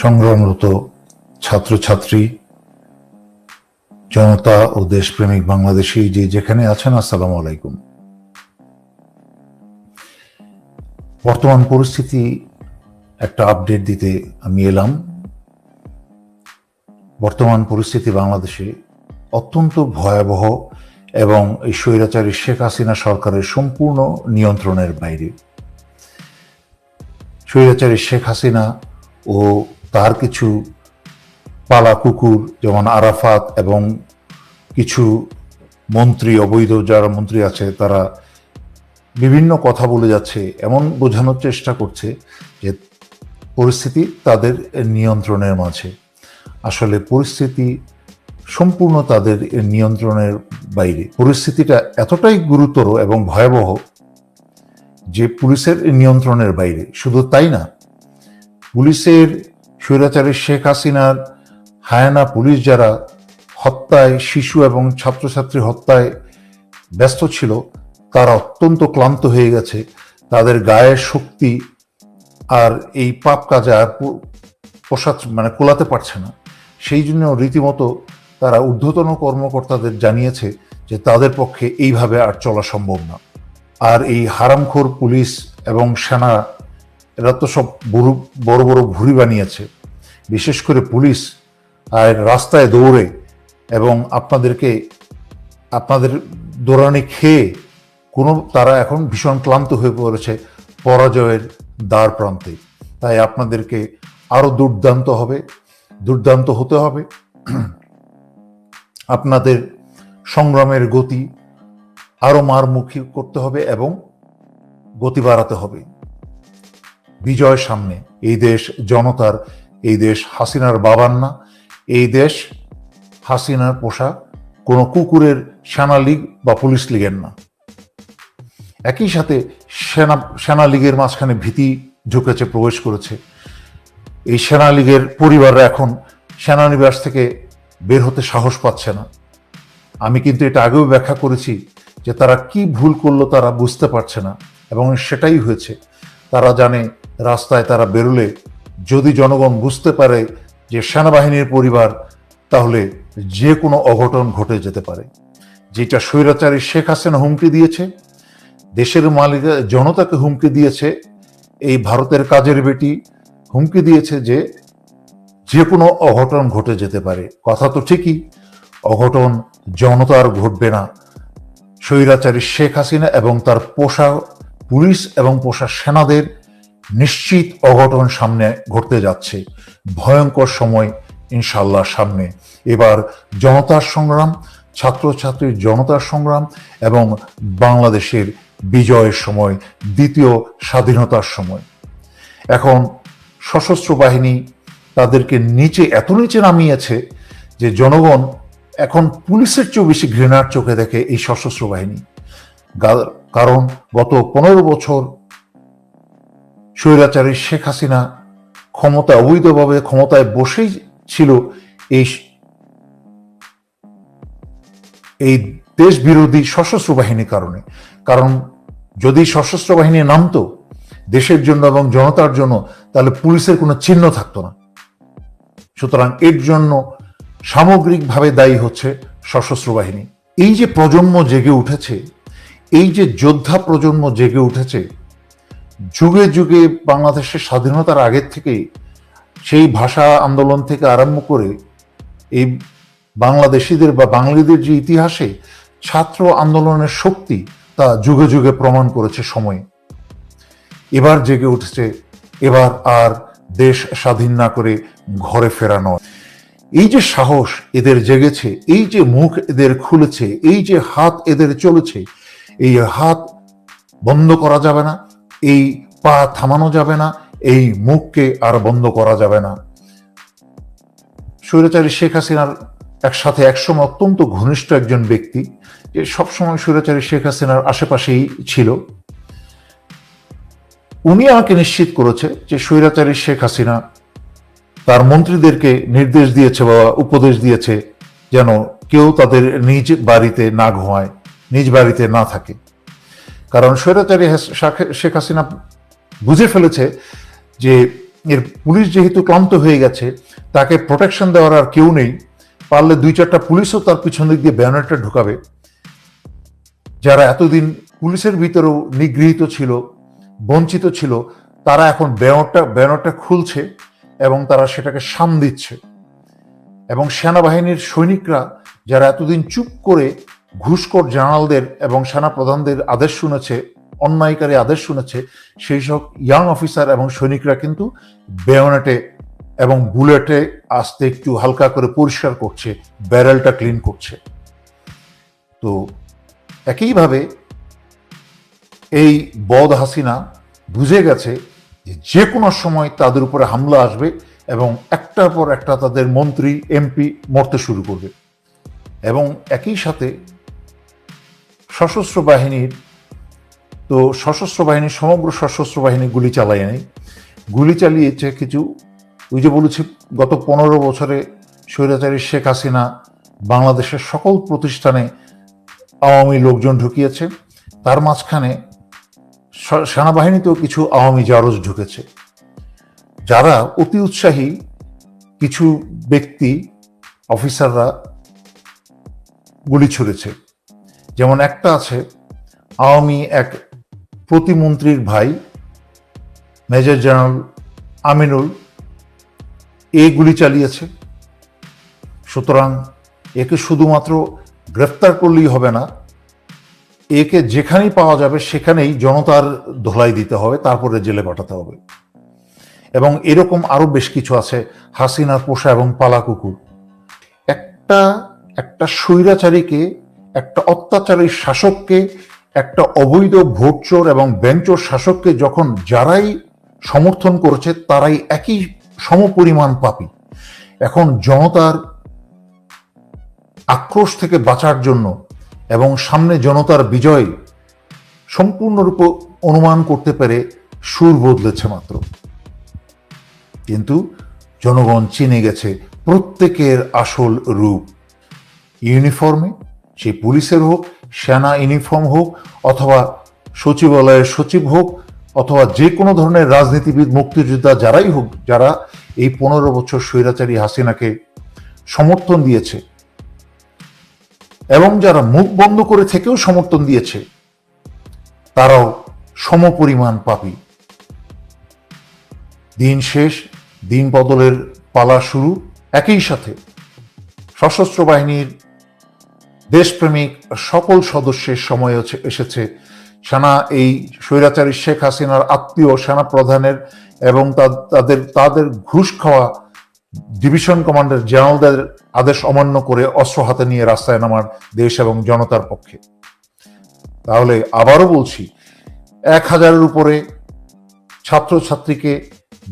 সংগ্রামরত ছাত্রছাত্রী, জনতা ও দেশপ্রেমিক বাংলাদেশী যে যেখানে আছেন, আসসালামু আলাইকুম। বর্তমান পরিস্থিতি একটা আপডেট দিতে আমি এলাম। বর্তমান পরিস্থিতি বাংলাদেশে অত্যন্ত ভয়াবহ এবং এই স্বৈরাচারী শেখ হাসিনা সরকারের সম্পূর্ণ নিয়ন্ত্রণের বাইরে। স্বৈরাচারী শেখ হাসিনা ও তার কিছু পালা কুকুর যেমন আরাফাত এবং কিছু মন্ত্রী, অবৈধ যারা মন্ত্রী আছে, তারা বিভিন্ন কথা বলে যাচ্ছে, এমন বোঝানোর চেষ্টা করছে যে পরিস্থিতি তাদের নিয়ন্ত্রণের মাঝে। আসলে পরিস্থিতি সম্পূর্ণ তাদের নিয়ন্ত্রণের বাইরে। পরিস্থিতিটা এতটাই গুরুতর এবং ভয়াবহ যে পুলিশের নিয়ন্ত্রণের বাইরে। শুধু তাই না, পুলিশের, স্বৈরাচারী শেখ হাসিনার হায়ানা পুলিশ যারা হত্যায়, শিশু এবং ছাত্রছাত্রী হত্যায় ব্যস্ত ছিল, তারা অত্যন্ত ক্লান্ত হয়ে গেছে। তাদের গায়ের শক্তি আর এই পাপ কাজে আর কোলাতে পারছে না। সেই জন্য রীতিমতো তারা ঊর্ধ্বতন কর্মকর্তাদের জানিয়েছে যে তাদের পক্ষে এইভাবে আর চলা সম্ভব না। আর এই হারামখোর পুলিশ এবং সেনা, এরা তো সব বড় বড় ভুঁড়ি বানিয়েছে। বিশেষ করে পুলিশ আর রাস্তায় দৌড়ে এবং আপনাদের দৌড়ানি খেয়ে তারা এখন ভীষণ ক্লান্ত হয়ে পড়েছে পরাজয়ের দ্বার প্রান্তে। তাই আপনাদেরকে আরো দুর্দান্ত হতে হবে। আপনাদের সংগ্রামের গতি আরো মারমুখী করতে হবে এবং গতি বাড়াতে হবে। বিজয় সামনে। এই দেশ জনতার, এই দেশ হাসিনার বাবার না, এই দেশ হাসিনার পোষা কোনো কুকুরের সেনা লীগ বা পুলিশ লীগের না। একই সাথে সেনা লীগের মাঝখানে ভীতি ঢুকেছে, প্রবেশ করেছে। এই সেনা লীগের পরিবাররা এখন সেনানিবাস থেকে বের হতে সাহস পাচ্ছে না। আমি কিন্তু এটা আগেও ব্যাখ্যা করেছি যে তারা কি ভুল করলো তারা বুঝতে পারছে না, এবং সেটাই হয়েছে। তারা জানে রাস্তায় তারা বেরোলে যদি জনগণ বুঝতে পারে যে সেনাবাহিনীর পরিবার, তাহলে যে কোনো অঘটন ঘটে যেতে পারে। যেটা স্বৈরাচারী শেখ হাসিনা হুমকি দিয়েছে, দেশের মালিক জনতাকে হুমকি দিয়েছে, এই ভারতের কাজের বেটি হুমকি দিয়েছে যে কোনো অঘটন ঘটে যেতে পারে। কথা তো ঠিকই, অঘটন জনতার ঘটবে না। স্বৈরাচারী শেখ হাসিনা এবং তার পোষা পুলিশ এবং পোষা সেনাদের নিশ্চিত অঘটন সামনে ঘটতে যাচ্ছে। ভয়ঙ্কর সময় ইনশাল্লাহ সামনে। এবার জনতার সংগ্রাম, ছাত্রছাত্রীর জনতার সংগ্রাম এবং বাংলাদেশের বিজয়ের সময়, দ্বিতীয় স্বাধীনতার সময়। এখন সশস্ত্র বাহিনী তাদেরকে এত নিচে নামিয়েছে যে জনগণ এখন পুলিশের চেয়েও বেশি ঘৃণার চোখে দেখে এই সশস্ত্র বাহিনী। কারণ গত 15 বছর স্বৈরাচারী শেখ হাসিনা অবৈধভাবে ক্ষমতায় বসেই ছিল এই দেশ বিরোধী সশস্ত্র বাহিনীর কারণে। কারণ যদি সশস্ত্র বাহিনী নামতো দেশের জন্য এবং জনতার জন্য, তাহলে পুলিশের কোনো চিহ্ন থাকতো না। সুতরাং এর জন্য সামগ্রিকভাবে দায়ী হচ্ছে সশস্ত্র বাহিনী। এই যে প্রজন্ম জেগে উঠেছে, এই যে যোদ্ধা প্রজন্ম জেগে উঠেছে, যুগে যুগে বাংলাদেশের স্বাধীনতার আগের থেকেই, সেই ভাষা আন্দোলন থেকে আরম্ভ করে এই বাংলাদেশিদের বা বাঙালিদের যে ইতিহাসে ছাত্র আন্দোলনের শক্তি, তা যুগে যুগে প্রমাণ করেছে সময়ে। এবার জেগে উঠেছে, এবার আর দেশ স্বাধীন না করে ঘরে ফেরা নয়। এই যে সাহস এদের জেগেছে, এই যে মুখ এদের খুলেছে, এই যে হাত এদের চলেছে, এই হাত বন্ধ করা যাবে না, এই পা থামানো যাবে না, এই মুখকে আর বন্ধ করা যাবে না। স্বৈরাচারী শেখ হাসিনার একসাথে একসময় অত্যন্ত ঘনিষ্ঠ একজন ব্যক্তি, যে সবসময় স্বৈরাচারী শেখ হাসিনার আশেপাশেই ছিল, উনি আমাকে নিশ্চিত করেছে যে স্বৈরাচারী শেখ হাসিনা তার মন্ত্রীদেরকে নির্দেশ দিয়েছে বা উপদেশ দিয়েছে যেন কেউ তাদের নিজ বাড়িতে না ঘুমায়, নিজ বাড়িতে না থাকে। কারণ স্বৈরাচারী শেখ হাসিনা বুঝে ফেলেছে যে এর পুলিশ যেহেতু ক্লান্ত হয়ে গেছে, তাকে প্রোটেকশন দেওয়ার আর কেউ নেই, পারলে 2-4টা পুলিশও তার পিছন দিক দিয়ে ব্যানারটা ঢুকাবে। যারা এতদিন পুলিশের ভিতরেও নিগৃহীত ছিল, বঞ্চিত ছিল, তারা এখন ব্যানারটা খুলছে এবং তারা সেটাকে সাম দিচ্ছে। এবং সেনাবাহিনীর সৈনিকরা যারা এতদিন চুপ করে ঘুষখোর জেনারেলদের এবং সেনা প্রধানদের আদেশ শুনেছে, অন্যায়কারী আদেশ শুনেছে, সেই সব ইয়াং অফিসার এবং সৈনিকরা কিন্তু বেয়নেটে এবং বুলেটে আস্তে একটু হালকা করে পরিষ্কার করছে, ব্যারেলটা ক্লিন করছে। তো একইভাবে এই বদ হাসিনা বুঝে গেছে যে কোনো সময় তাদের উপরে হামলা আসবে এবং একটার পর একটা তাদের মন্ত্রী এমপি মরতে শুরু করবে। এবং একই সাথে সশস্ত্র বাহিনীর সমগ্র সশস্ত্র বাহিনী গুলি চালায় নেই, গুলি চালিয়েছে কিছু, ওই যে বলেছি গত 15 বছরে স্বৈরাচারী শেখ হাসিনা বাংলাদেশের সকল প্রতিষ্ঠানে আওয়ামী লোকজন ঢুকিয়েছে, তার মাঝখানে সেনাবাহিনীতেও কিছু আওয়ামী জারজ ঢুকেছে, যারা অতি উৎসাহী কিছু ব্যক্তি অফিসাররা গুলি ছুড়েছে। যেমন একটা আছে আওয়ামী এক প্রতিমন্ত্রীর ভাই মেজর জেনারেল আমিনুল, গুলি চালিয়েছে। সুতরাং একে শুধুমাত্র গ্রেফতার করলেই হবে না, একে যেখানেই পাওয়া যাবে সেখানেই জনতার ধোলাই দিতে হবে, তারপরে জেলে পাঠাতে হবে। এবং এরকম আরো বেশ কিছু আছে, হাসিনার পোষা এবং পালা কুকুর। একটা স্বৈরাচারীকে, একটা অত্যাচারী শাসককে, একটা অবৈধ ভোটচোর এবং ব্যাংকচোর শাসককে যখন যারাই সমর্থন করেছে তারাই একই সমপরিমাণ পাপী। এখন জনতার আক্রোশ থেকে বাঁচার জন্য এবং সামনে জনতার বিজয় সম্পূর্ণরূপে অনুমান করতে পেরে সুর বদলেছে মাত্র। কিন্তু জনগণ চিনে গেছে প্রত্যেকের আসল রূপ। ইউনিফর্মে, সে পুলিশের হোক, সেনা ইউনিফর্ম হোক, অথবা সচিবালয়ের সচিব হোক, অথবা যে কোনো ধরনের রাজনীতিবিদ, মুক্তিযোদ্ধা যারাই হোক, যারা এই 15 বছর স্বৈরাচারী হাসিনাকে সমর্থন দিয়েছে এবং যারা মুখ বন্ধ করে থেকেও সমর্থন দিয়েছে, তারাও সমপরিমাণ পাপী। দিন শেষ, দিন বদলের পালা শুরু। একই সাথে সশস্ত্র বাহিনীর দেশপ্রেমিক সকল সদস্যের সময় এসেছে সেনা এই স্বৈরাচারী শেখ হাসিনার আত্মীয় সেনা প্রধানের এবং তাদের ঘুষ খাওয়া ডিভিশন কমান্ডার জেনারেলদের আদেশ অমান্য করে অস্ত্র হাতে নিয়ে রাস্তায় নামার দেশ এবং জনতার পক্ষে। তাহলে আবারও বলছি, 1000-এর উপরে ছাত্রছাত্রীকে,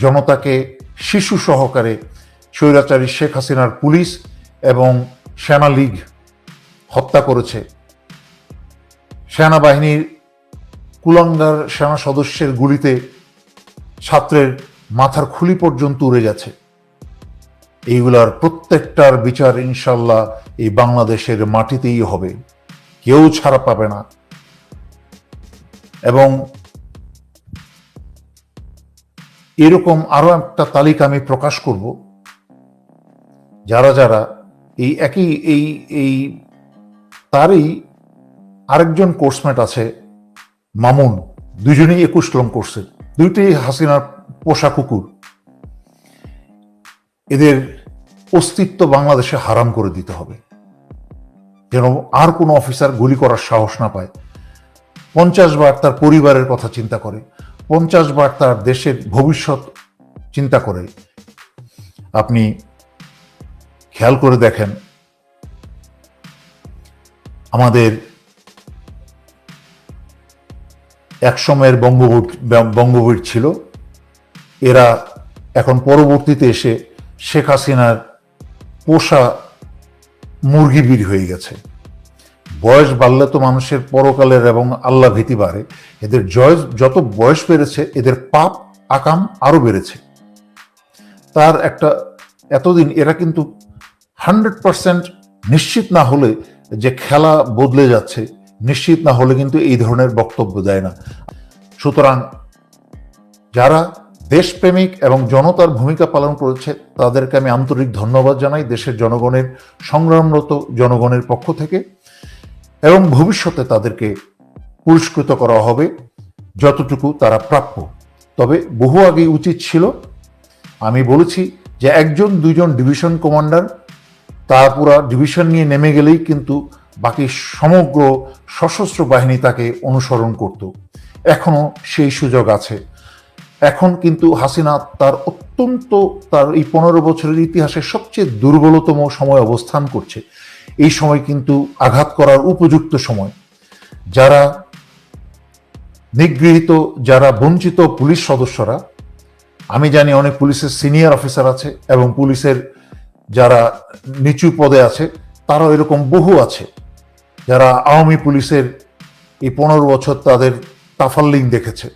জনতাকে শিশু সহকারে স্বৈরাচারী শেখ হাসিনার পুলিশ এবং সেনা লীগ হত্যা করেছে। সেনাবাহিনীর কুলাঙ্গার সেনা সদস্যের গুলিতে ছাত্রের মাথার খুলি পর্যন্ত উড়ে গেছে। এইগুলার প্রত্যেকটার বিচার ইনশাল্লাহ এই বাংলাদেশের মাটিতেই হবে, কেউ ছাড়া পাবে না। এবং এরকম আরো একটা তালিকা আমি প্রকাশ করব, যারা যারা এই একই এই তারই আরেকজন কোর্সমেট আছে মামুন, দুজনেই 21 লং কোর্সের, দুইটাই হাসিনার পোষা কুকুর। এদের অস্তিত্ব বাংলাদেশে হারাম করে দিতে হবে, যেন আর কোনো অফিসার গুলি করার সাহস না পায়। 50 বার তার পরিবারের কথা চিন্তা করে, 50 বার তার দেশের ভবিষ্যৎ চিন্তা করে। আপনি খেয়াল করে দেখেন, আমাদের এক সময়ের বঙ্গবীর ছিল, এরা এখন পরবর্তীতে এসে শেখ হাসিনার পোষা মুরগিবীর হয়ে গেছে। বয়স বাড়লে তো মানুষের পরকালের এবং আল্লাহ ভীতি বাড়ে। এদের যত বয়স বেড়েছে, এদের পাপ আকাম আরো বেড়েছে। তার একটা এতদিন এরা কিন্তু 100% নিশ্চিত না হলে যে খেলা বদলে যাচ্ছে, নিশ্চিত না হলে কিন্তু এই ধরনের বক্তব্য দেয় না। সুতরাং যারা দেশপ্রেমিক এবং জনতার ভূমিকা পালন করেছে, তাদেরকে আমি আন্তরিক ধন্যবাদ জানাই দেশের জনগণের, সংগ্রামরত জনগণের পক্ষ থেকে, এবং ভবিষ্যতে তাদেরকে পুরস্কৃত করা হবে যতটুকু তারা প্রাপ্য। তবে বহু আগেই উচিত ছিল, আমি বলেছি যে একজন দুইজন ডিভিশন কমান্ডার তার পুরা ডিভিশন নিয়ে নেমে গেলেই কিন্তু বাকি সমগ্র সশস্ত্র বাহিনী তাকে অনুসরণ করত। এখনো সেই সুযোগ আছে। এখন কিন্তু হাসিনা তার এই 15 বছরের ইতিহাসে সবচেয়ে দুর্বলতম সময় অবস্থান করছে। এই সময় কিন্তু আঘাত করার উপযুক্ত সময়। যারা নিগৃহীত, যারা বঞ্চিত পুলিশ সদস্যরা, আমি জানি অনেক পুলিশের সিনিয়র অফিসার আছে এবং পুলিশের যারা নিচু পদে আছে, তারাও এরকম বহু আছে যারা আওয়ামী পুলিশের এই 15 বছর তাদের তাফাল্লিং দেখেছে।